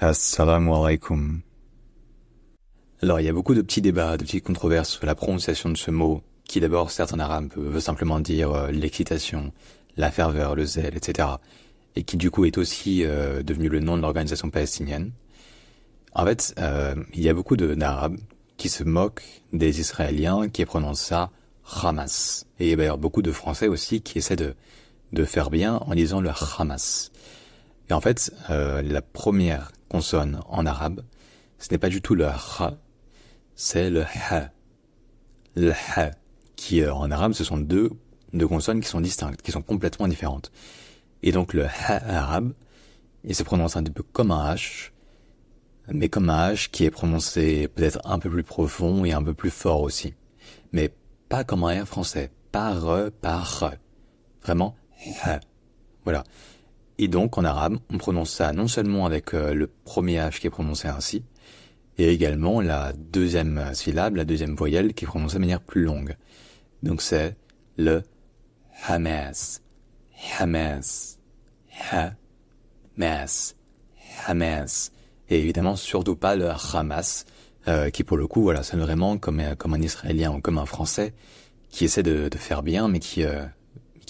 Assalamu alaikum. Alors, il y a beaucoup de petits débats, de petites controverses sur la prononciation de ce mot, qui d'abord, certes en arabe, veut simplement dire l'excitation, la ferveur, le zèle, etc. Et qui du coup est aussi devenu le nom de l'organisation palestinienne. En fait, il y a beaucoup d'Arabes qui se moquent des Israéliens qui prononcent ça Hamas. Et il y a d'ailleurs beaucoup de Français aussi qui essaient de faire bien en disant le Hamas. Et en fait, la première consonne en arabe, ce n'est pas du tout le ha, c'est le ha. Le ha, qui en arabe, ce sont deux consonnes qui sont distinctes, qui sont complètement différentes. Et donc le ha arabe, il se prononce un peu comme un H, mais comme un H qui est prononcé peut-être un peu plus profond et un peu plus fort aussi. Mais pas comme un R français, pas re, pas re. Vraiment, ha. Voilà. Et donc, en arabe, on prononce ça non seulement avec le premier H qui est prononcé ainsi, et également la deuxième syllabe, la deuxième voyelle qui est prononcée de manière plus longue. Donc c'est le Hamas, Hamas, Hamas, Hamas. Et évidemment, surtout pas le Hamas, qui pour le coup, voilà, sonne vraiment comme un Israélien ou comme un Français qui essaie de faire bien, mais qui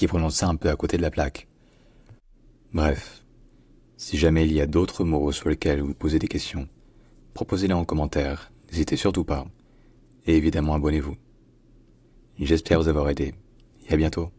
prononce ça un peu à côté de la plaque. Bref, si jamais il y a d'autres mots sur lesquels vous posez des questions, proposez-les en commentaire, n'hésitez surtout pas. Et évidemment, abonnez-vous. J'espère vous avoir aidé. Et à bientôt.